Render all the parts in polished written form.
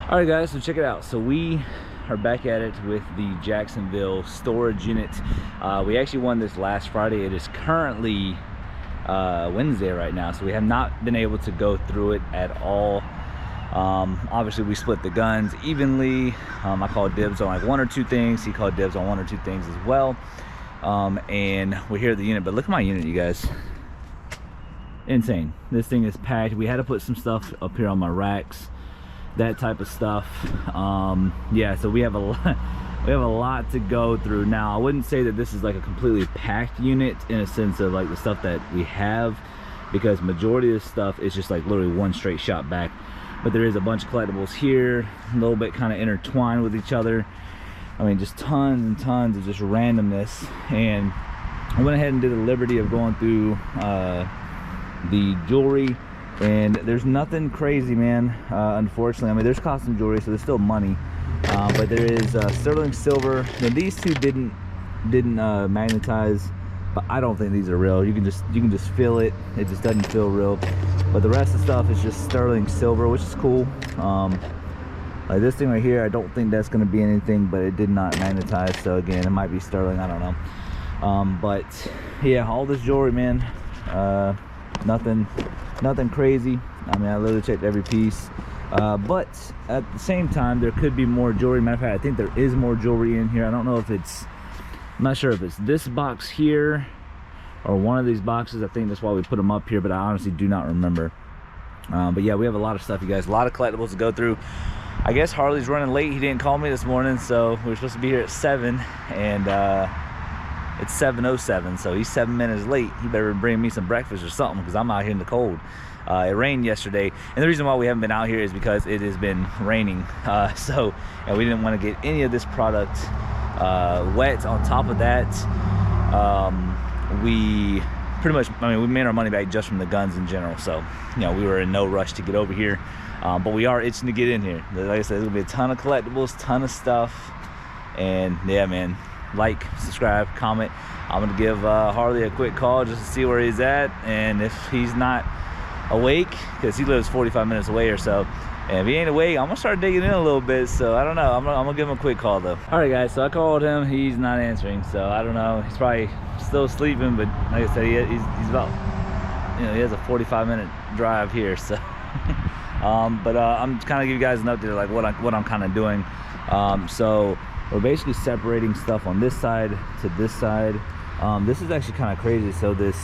All right guys, so check it out. So we are back at it with the Jacksonville storage unit. We actually won this last Friday. It is currently Wednesday right now, so we have not been able to go through it at all. Obviously we split the guns evenly. I called dibs on like one or two things, he called dibs on one or two things as well. And we're here at the unit, but look at my unit, you guys. Insane. This thing is packed. We had to put some stuff up here on my racks, that type of stuff. Yeah, so we have a lot to go through. Now I wouldn't say that this is like a completely packed unit in a sense of like the stuff that we have, because majority of the stuff is just like literally one straight shot back, but there is a bunch of collectibles here, a little bit kind of intertwined with each other. I mean, just tons and tons of just randomness. And I went ahead and did the liberty of going through the jewelry, and there's nothing crazy, man. Unfortunately, I mean, there's custom jewelry, so there's still money, but there is sterling silver. Now these two didn't magnetize, but I don't think these are real. You can just feel it. It just doesn't feel real. But the rest of the stuff is just sterling silver, which is cool. Like this thing right here, I don't think that's going to be anything, but it did not magnetize, so again, it might be sterling, I don't know. But yeah, all this jewelry, man, nothing crazy. I mean, I literally checked every piece, but at the same time there could be more jewelry. Matter of fact, I think there is more jewelry in here. I don't know if it's, I'm not sure if it's this box here or one of these boxes. I think that's why we put them up here, but I honestly do not remember. But yeah, we have a lot of stuff, you guys, a lot of collectibles to go through. I guess Harley's running late. He didn't call me this morning, so we were supposed to be here at 7, and it's 7:07, so he's 7 minutes late. He better bring me some breakfast or something, because I'm out here in the cold. It rained yesterday, and the reason why we haven't been out here is because it has been raining. And we didn't want to get any of this product wet. On top of that, we pretty much, I mean, we made our money back just from the guns in general. So, you know, we were in no rush to get over here, but we are itching to get in here. Like I said, there's gonna be a ton of collectibles, ton of stuff, and yeah, man. Like, subscribe, comment. I'm gonna give Harley a quick call just to see where he's at, and if he's not awake, because he lives 45 minutes away or so, and if he ain't awake, I'm gonna start digging in a little bit. So I don't know, I'm gonna give him a quick call though. All right guys, so I called him, he's not answering, so I don't know, he's probably still sleeping, but like I said, he's about, you know, he has a 45-minute drive here, so I'm kind of give you guys an update of like what I'm kind of doing. So we're basically separating stuff on this side to this side. This is actually kind of crazy. So this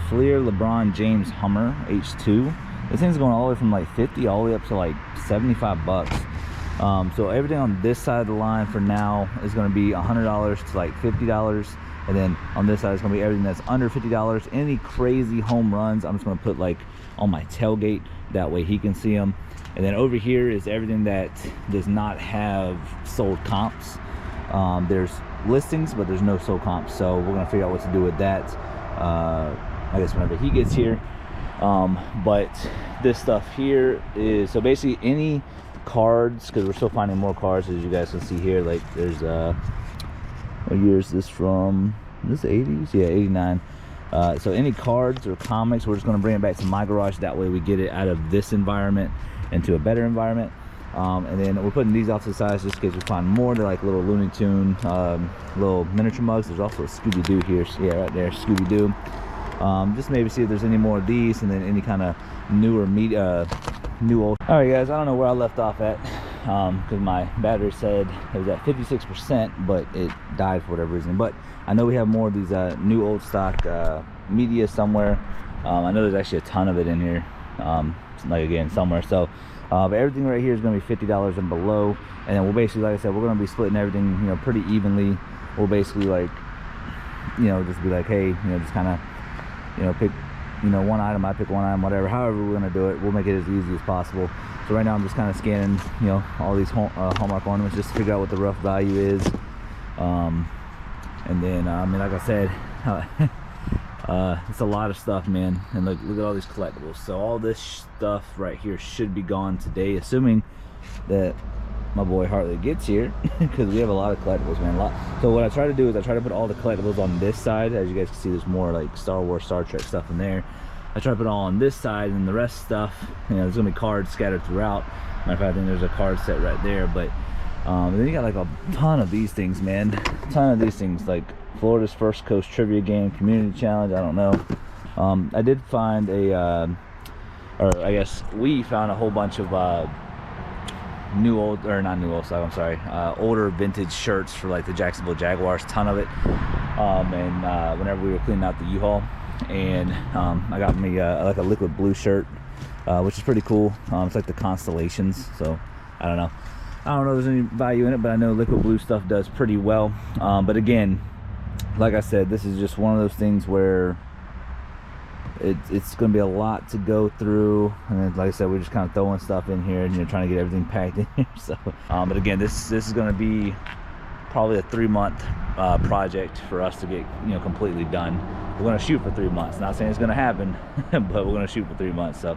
Fleer LeBron James Hummer H2, this thing's going all the way from like 50 all the way up to like 75 bucks. So everything on this side of the line for now is going to be $100 to like $50, and then on this side is going to be everything that's under $50. Any crazy home runs, I'm just going to put like on my tailgate, that way he can see them. And then over here is everything that does not have sold comps. There's listings, but there's no sold comps, so we're gonna figure out what to do with that, I guess whenever he gets here. But this stuff here is, so basically any cards, because we're still finding more cards, as you guys can see here. Like there's what year is this from? Is this 80s? Yeah, 89. So any cards or comics, we're just going to bring it back to my garage. That way we get it out of this environment into a better environment. And then we're putting these off to the side just in case we find more. They're like little Looney Tune, little miniature mugs. There's also a Scooby-Doo here. Yeah, right there, Scooby-Doo. Just maybe see if there's any more of these, and then any kind of newer new old. All right guys, I don't know where I left off at, because my battery said it was at 56%, but it died for whatever reason. But I know we have more of these new old stock media somewhere. I know there's actually a ton of it in here, like again somewhere. So but everything right here is going to be $50 and below, and then we'll basically, like I said, we're going to be splitting everything, you know, pretty evenly. We'll basically, like, you know, just be like, hey, you know, just kind of, you know, pick, you know, one item, I pick one item, whatever, however we're going to do it, we'll make it as easy as possible. So right now I'm just kind of scanning, you know, all these Hallmark ornaments just to figure out what the rough value is. And then I mean, like I said, it's a lot of stuff, man. And look at all these collectibles. So all this stuff right here should be gone today, assuming that my boy Hartley gets here, because we have a lot of collectibles, man. So what I try to do is I try to put all the collectibles on this side. As you guys can see, there's more like Star Wars, Star Trek stuff in there. I try to put it all on this side, and the rest stuff, you know, there's gonna be cards scattered throughout. Matter of fact, I think there's a card set right there. But then you got like a ton of these things, man. A ton of these things, like Florida's First Coast Trivia Game, Community Challenge. I don't know. I did find a, or I guess we found a whole bunch of older vintage shirts for like the Jacksonville Jaguars. Ton of it. And whenever we were cleaning out the U-Haul, and I got me like a liquid blue shirt, which is pretty cool. It's like the constellations, so I don't know if there's any value in it, but I know liquid blue stuff does pretty well. But again, like I said, this is just one of those things where it's going to be a lot to go through, and then, like I said, we're just kind of throwing stuff in here and trying to get everything packed in here. So but again, this is going to be probably a 3-month project for us to get completely done. We're going to shoot for 3 months. Not saying it's going to happen, but we're going to shoot for 3 months. So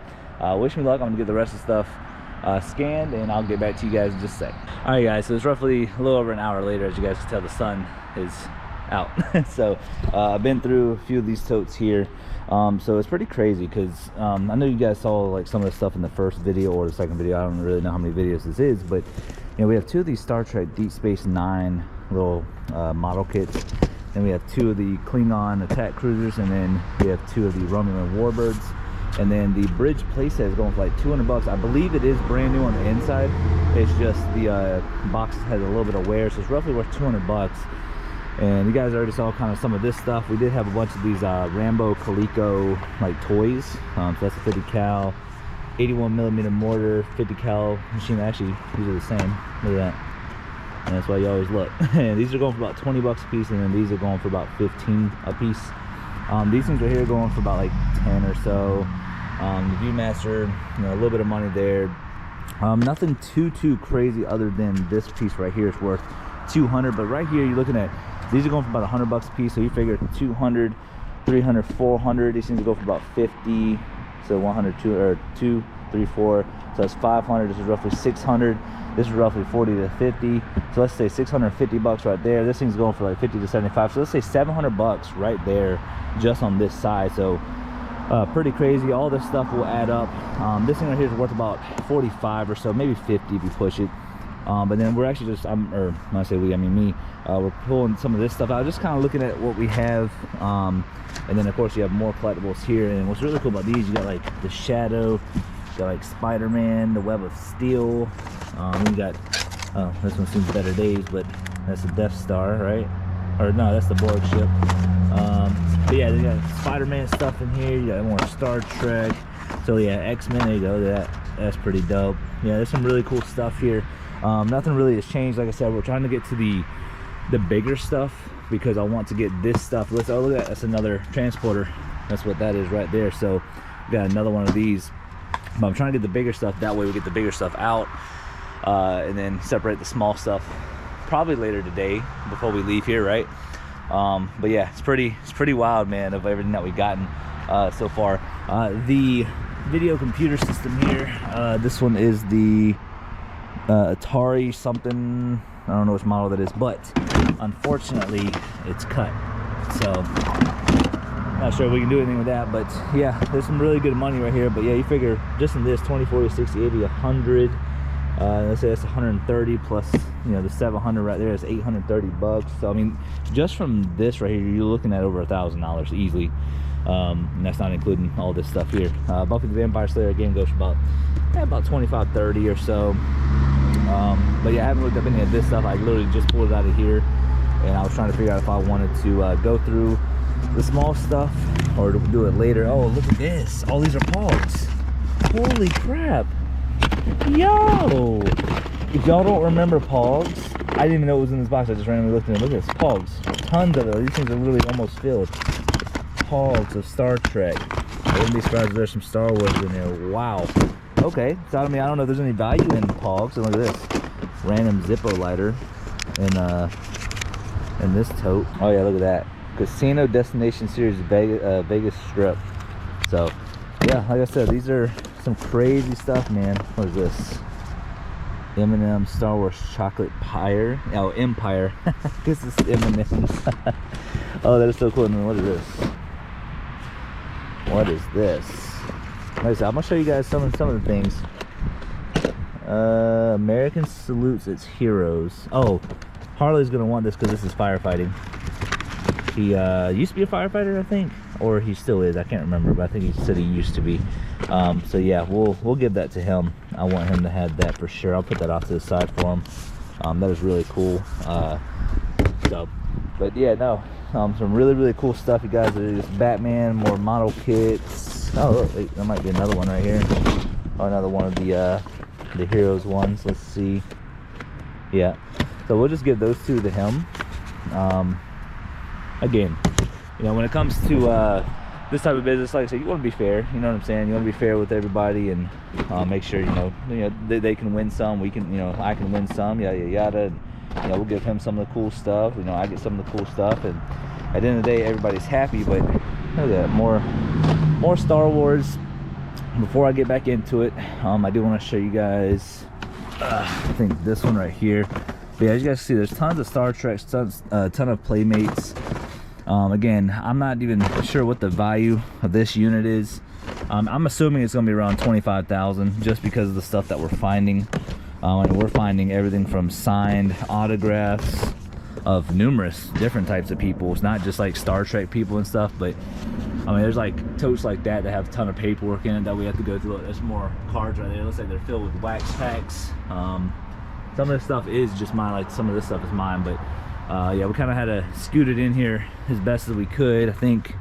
wish me luck. I'm going to get the rest of the stuff scanned, and I'll get back to you guys in just a sec. All right, guys, so it's roughly a little over an hour later. As you guys can tell, the sun is out. So I've been through a few of these totes here. So it's pretty crazy because I know you guys saw like some of the stuff in the first video or the second video. I don't really know how many videos this is, but we have 2 of these Star Trek Deep Space Nine little model kits. Then we have 2 of the Klingon attack cruisers, and then we have 2 of the Romulan warbirds. And then the bridge playset is going for like $200. I believe it is brand new on the inside. It's just the box has a little bit of wear, so it's roughly worth $200. And you guys already saw kind of some of this stuff. We did have a bunch of these Rambo Coleco like toys. So that's a 50 cal, 81mm mortar, 50 cal machine. Actually, these are the same. Look at that. And that's why you always look. And these are going for about $20 a piece, and then these are going for about 15 a piece. These things right here are going for about like 10 or so. The Viewmaster, a little bit of money there. Nothing too crazy other than this piece right here is worth $200. But right here, you're looking at, these are going for about $100 a piece. So you figure 200, 300, 400. These things go for about 50. So 100, 2, or 2, 3, 4. So that's 500. This is roughly 600. This is roughly 40 to 50. So let's say $650 right there. This thing's going for like 50 to 75. So let's say $700 right there just on this side. So pretty crazy. All this stuff will add up. This thing right here is worth about 45 or so, maybe 50 if you push it. But then we're actually just, or when I say we, I mean me, we're pulling some of this stuff out, just kind of looking at what we have. And then of course you have more collectibles here. And what's really cool about these, you got like the Shadow, you got like Spider-Man, the Web of Steel. You got, oh, this one seems better days, but that's the Death Star, right? Or no, that's the Borg ship. But yeah, they got Spider-Man stuff in here. You got more Star Trek. So yeah, X-Men, there you go. That's pretty dope. Yeah, there's some really cool stuff here. Nothing really has changed. Like I said, we're trying to get to the bigger stuff because I want to get this stuff. Let's, oh, look at that. That's another transporter. That's what that is right there. So we got another one of these. But I'm trying to get the bigger stuff. That way we get the bigger stuff out, and then separate the small stuff probably later today before we leave here, right? But yeah, it's pretty wild, man, of everything that we've gotten so far. The video computer system here, this one is the Atari something, I don't know which model that is, but unfortunately it's cut, so not sure if we can do anything with that. But yeah, there's some really good money right here. But yeah, you figure just in this 20, 40, 60, 80, 100, let's say that's 130 plus, the 700 right there is $830. So I mean, just from this right here, you're looking at over $1,000 easily. And that's not including all this stuff here. Buffy the Vampire Slayer again goes for about 25, 30 or so. But yeah, I haven't looked up any of this stuff. I literally just pulled it out of here, and I was trying to figure out if I wanted to go through the small stuff or to do it later. Oh, look at this. All these are Pogs. Holy crap. Yo! If y'all don't remember Pogs, I didn't even know it was in this box. I just randomly looked at it. Look at this. Pogs. Tons of it. These things are really almost filled. Pogs of Star Trek. I wouldn't be surprised if there's some Star Wars in there. Wow. Okay. So I mean, I don't know if there's any value in Pogs. So look at this. Random Zippo lighter. And this tote. Oh yeah, look at that. Casino Destination Series Vegas Strip. So yeah, like I said, these are some crazy stuff, man. What is this? M&M Star Wars Chocolate Pyre. Oh, Empire. This is M&M's. Oh, that is so cool. And then what is this? What is this? Like I said, I'm gonna show you guys some of the things. American salutes its heroes. Oh, Harley's gonna want this because this is firefighting. He used to be a firefighter, I think, or he still is. I can't remember, but I think he said he used to be. So yeah, we'll give that to him. I want him to have that for sure. I'll put that off to the side for him. That is really cool. But yeah, no, some really cool stuff, you guys. There's Batman, more model kits. Oh, look, wait, there might be another one right here. Oh, another one of the heroes ones. Let's see. Yeah, so we'll just give those two to him. Again, you know, when it comes to this type of business, like I said, you want to be fair. You know what I'm saying? You want to be fair with everybody and make sure, you know they can win some. We can, I can win some. Yada. We'll give him some of the cool stuff. I get some of the cool stuff, and at the end of the day, everybody's happy. But look at that, more Star Wars. Before I get back into it, I do want to show you guys. I think this one right here. But yeah, as you guys see, there's tons of Star Trek, ton of Playmates. Again, I'm not even sure what the value of this unit is. I'm assuming it's going to be around 25,000 just because of the stuff that we're finding. And we're finding everything from signed autographs of numerous different types of people. It's not just like Star Trek people and stuff, but I mean, there's like totes like that have a ton of paperwork in it that we have to go through. There's more cards right there. It looks like they're filled with wax packs. Some of this stuff is just mine, like some of this stuff is mine, but yeah, we kind of had to scoot it in here as best as we could. I think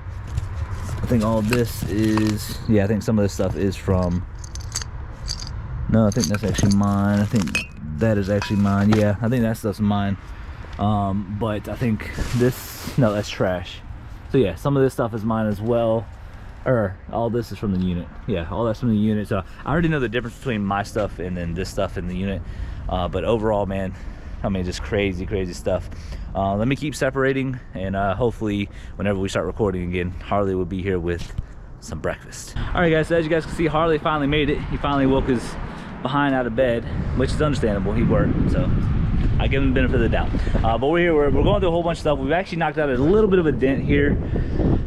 all of this is, yeah, I think some of this stuff is from, no, I think that's actually mine. I think that is actually mine. Yeah, I think that stuff's mine. But I think this, no, that's trash. So yeah, some of this stuff is mine as well. Or all this is from the unit. Yeah, all that's from the unit. So I already know the difference between my stuff and then this stuff in the unit. But overall, man, I mean, just crazy stuff. Let me keep separating, and hopefully whenever we start recording again, Harley will be here with some breakfast. All right, guys, so as you guys can see, Harley finally made it. He finally woke his behind out of bed, which is understandable. He worked, so I give him the benefit of the doubt. But we're here, we're going through a whole bunch of stuff. We've actually knocked out a little bit of a dent here.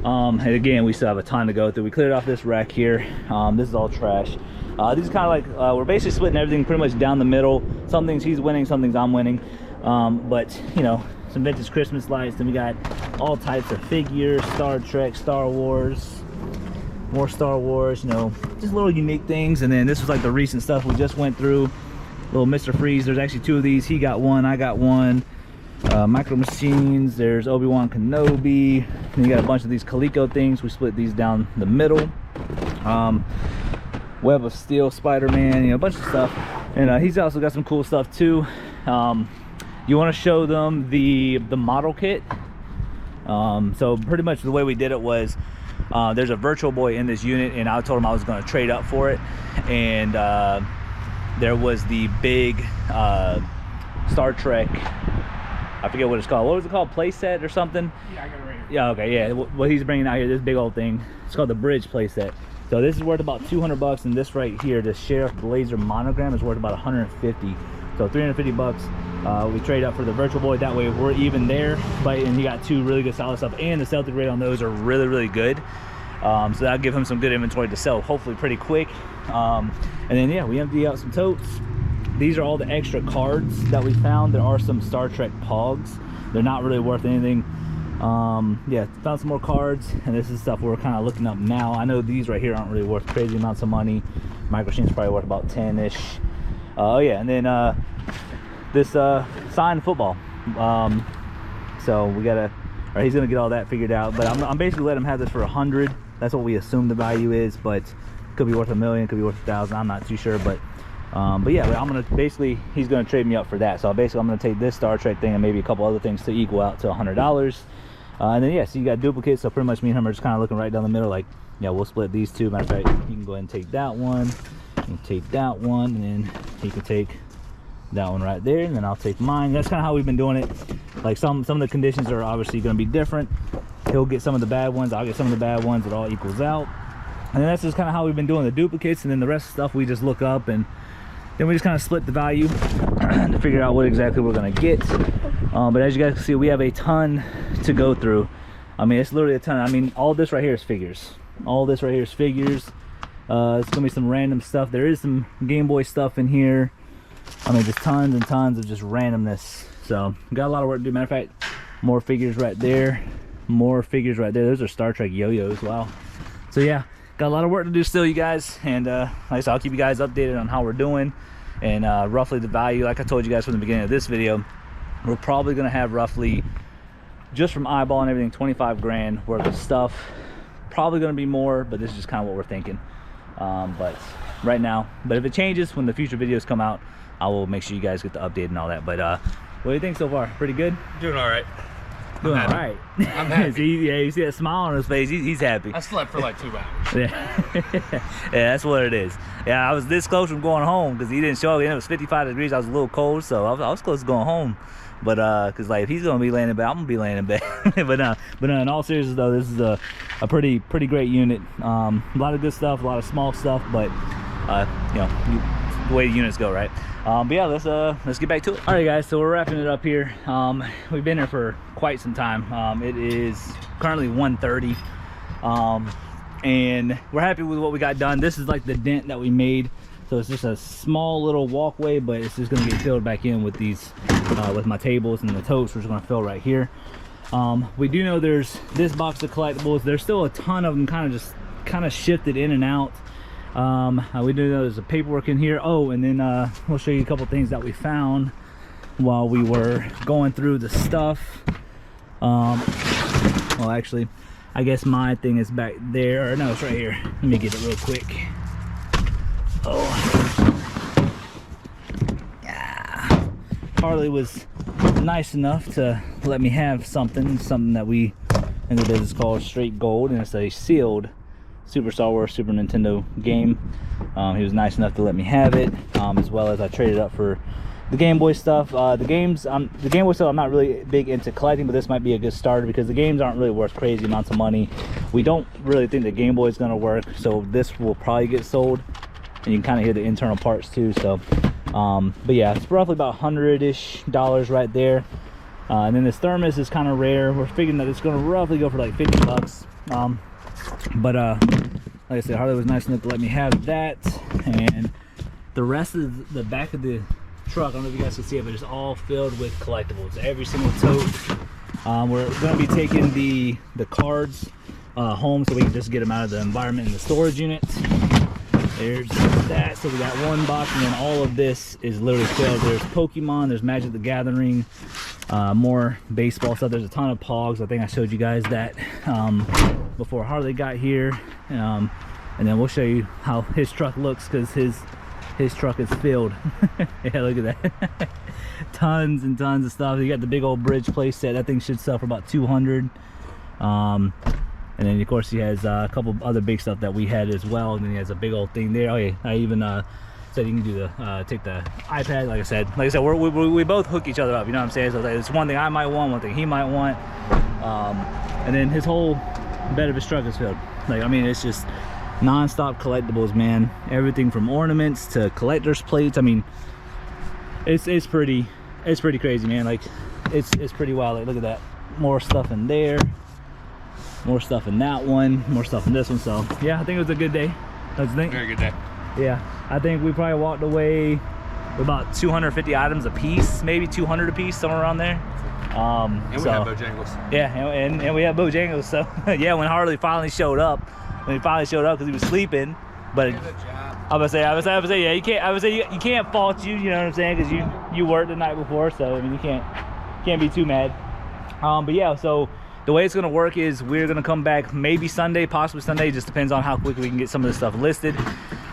And again, we still have a ton to go through. We cleared off this rack here. This is all trash. These are kind of like, we're basically splitting everything pretty much down the middle. Some things he's winning, some things I'm winning. But, you know, some vintage Christmas lights. Then we got all types of figures, Star Trek, Star Wars, more Star Wars, you know, just little unique things. And then this was like the recent stuff we just went through. Little Mr. Freeze. There's actually two of these. He got one, I got one. Micro Machines. There's Obi-Wan Kenobi. And you got a bunch of these Coleco things. We split these down the middle. Web of Steel, Spider-Man, you know, a bunch of stuff. And he's also got some cool stuff too. You want to show them the model kit. So pretty much the way we did it was, there's a Virtual Boy in this unit, and I told him I was going to trade up for it. And there was the big Star Trek, I forget what it's called. What was it called? Playset or something? Yeah, I got it right here. Yeah, okay, yeah. What he's bringing out here, this big old thing. It's called the Bridge playset. So this is worth about 200 bucks, and this right here, the Sheriff Blazer monogram, is worth about 150. So 350 bucks. We trade up for the Virtual Boy. That way we're even there. But and he got two really good solid stuff, and the Celtic rate on those are really good. So that'll give him some good inventory to sell, hopefully pretty quick. And then yeah, we empty out some totes. These are all the extra cards that we found. There are some Star Trek Pogs. They're not really worth anything. Yeah, found some more cards, and this is stuff we're kind of looking up now. I know these right here aren't really worth crazy amounts of money. Micro Machine's probably worth about 10-ish. Oh yeah, and then this signed football. So we gotta, or he's gonna get all that figured out. But I'm basically letting him have this for 100. That's what we assume the value is, but could be worth $1 million, could be worth 1,000. I'm not too sure, but yeah, I'm gonna basically, he's gonna trade me up for that. So basically, I'm gonna take this Star Trek thing and maybe a couple other things to equal out to $100. And then yeah, so you got duplicates. So pretty much me and him are just kind of looking right down the middle. Like, yeah, we'll split these two. Matter of fact, you can go ahead and take that one, you can take that one, and then he can take that one right there, and then I'll take mine. That's kind of how we've been doing it. Like some of the conditions are obviously going to be different. He'll get some of the bad ones, I'll get some of the bad ones. It all equals out. And then that's just kind of how we've been doing the duplicates. And then the rest of the stuff we just look up, and then we just kind of split the value to figure out what exactly we're going to get. But as you guys can see, we have a ton to go through. I mean, it's literally a ton. I mean, all this right here is figures. All this right here is figures. It's gonna be some random stuff. There is some Game Boy stuff in here. I mean, just tons and tons of just randomness. So got a lot of work to do. Matter of fact, more figures right there, more figures right there. Those are Star Trek yo-yos. Wow. So yeah, got a lot of work to do still, you guys. And like I said, I'll keep you guys updated on how we're doing and roughly the value. Like I told you guys from the beginning of this video, we're probably gonna have roughly, just from eyeballing everything, 25 grand worth of stuff. Probably gonna be more, but this is just kind of what we're thinking. But right now, but if it changes when the future videos come out, I will make sure you guys get the update and all that. But what do you think so far? Pretty good? Doing all right. Doing all right. I'm happy. See, yeah, you see that smile on his face. He's happy. I slept for like 2 hours. Yeah. Yeah, that's what it is. Yeah, I was this close from going home because he didn't show up. And it was 55 degrees. I was a little cold, so I was close to going home. But because like if he's gonna be laying in bed, I'm gonna be laying in bed. but in all seriousness though, this is a pretty great unit. A lot of good stuff, a lot of small stuff, but you know, the way the units go, right? But yeah, let's get back to it. All right, guys, so we're wrapping it up here. We've been here for quite some time. It is currently 1:30, and we're happy with what we got done. This is like the dent that we made. So it's just a small little walkway, but it's just going to get filled back in with these, with my tables and the totes, which are going to fill right here. We do know there's this box of collectibles. There's still a ton of them kind of shifted in and out. We do know there's a paperwork in here. Oh, and then we'll show you a couple things that we found while we were going through the stuff. Well, actually, I guess my thing is back there. Or no, it's right here. Let me get it real quick. Oh, yeah. Harley was nice enough to let me have something that we in the business called Straight Gold, and it's a sealed Super Star Wars Super Nintendo game. He was nice enough to let me have it, as well as I traded up for the Game Boy stuff. The Game Boy stuff I'm not really big into collecting, but this might be a good starter because the games aren't really worth crazy amounts of money. We don't really think the Game Boy is going to work, so this will probably get sold. And you can kind of hear the internal parts too. So but yeah, it's roughly about $100-ish right there. And then this thermos is kind of rare. We're figuring that it's going to roughly go for like 50 bucks. But like I said, Harley was nice enough to let me have that. And the rest of the back of the truck, I don't know if you guys can see it, but it's all filled with collectibles. Every single tote. We're going to be taking the cards home so we can just get them out of the environment in the storage unit. There's that. So we got one box, and then all of this is literally filled. There's Pokemon, there's Magic the Gathering, more baseball stuff. There's a ton of Pogs. I think I showed you guys that before Harley got here. And then we'll show you how his truck looks, because his truck is filled. Yeah, look at that. Tons and tons of stuff. You got the big old bridge play set. That thing should sell for about 200. And then of course he has a couple other big stuff that we had as well. And then he has a big old thing there. Oh yeah, I even said you can do the take the iPad. Like I said, we both hook each other up. You know what I'm saying? So it's one thing I might want, one thing he might want. And then his whole bed of his truck is filled. Like, I mean, it's just non-stop collectibles, man. Everything from ornaments to collector's plates. I mean, it's pretty crazy, man. Like, it's pretty wild. Like, look at that. More stuff in there. More stuff in that one, more stuff in this one. So yeah, I think it was a good day. Don't you think? Very good day. Yeah, I think we probably walked away with about 250 items a piece, maybe 200 a piece, somewhere around there. And we have Bojangles. Yeah, and we have Bojangles. So yeah, when Harley finally showed up, because he was sleeping, but I was say, yeah, you can't fault you know what I'm saying, because you worked the night before, so I mean you can't be too mad. But yeah, so the way it's going to work is we're going to come back maybe Sunday, possibly Sunday. It just depends on how quickly we can get some of this stuff listed.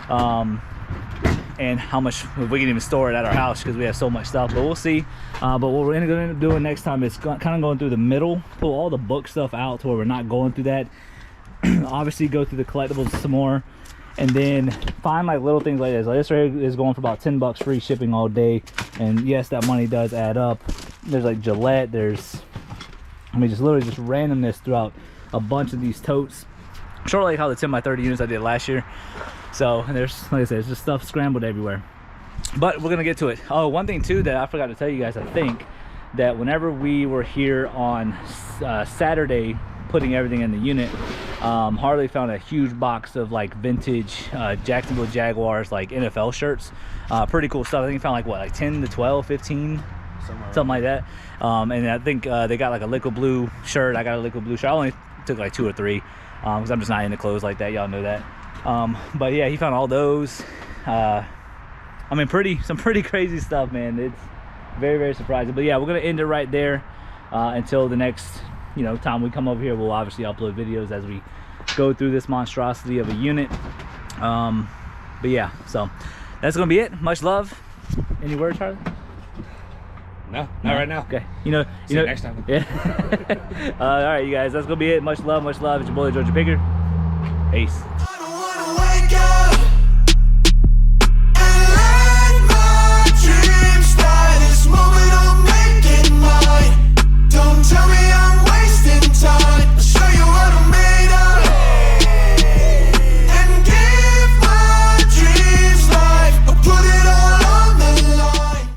And how much if we can even store it at our house, because we have so much stuff. But we'll see. But what we're going to end up doing next time is kind of going through the middle, pull all the book stuff out to where we're not going through that. Obviously go through the collectibles some more. And then find like little things like this. Like this right here is going for about 10 bucks free shipping all day. And yes, that money does add up. There's like Gillette. There's... I mean, just literally just randomness throughout a bunch of these totes. Sort of like how the 10x30 units I did last year. So, and there's, like I said, there's just stuff scrambled everywhere. But we're going to get to it. Oh, one thing too that I forgot to tell you guys, I think, that whenever we were here on Saturday putting everything in the unit, Harley found a huge box of like vintage Jacksonville Jaguars like NFL shirts. Pretty cool stuff. I think he found like what, like 10 to 12, 15, something like that. And I think they got like a liquid blue shirt. I got a liquid blue shirt. I only took like 2 or 3 because I'm just not into clothes like that. Y'all know that. But yeah, he found all those. I mean, some pretty crazy stuff, man. It's very, very surprising. But yeah, we're gonna end it right there until the next, you know, time we come over here. We'll obviously upload videos as we go through this monstrosity of a unit. But yeah, so that's gonna be it. Much love. Any words, Charlie? No, not right now. Okay. See you next time. Yeah. All right, you guys. That's gonna be it. Much love. Much love. It's your boy Georgia Picker. Peace.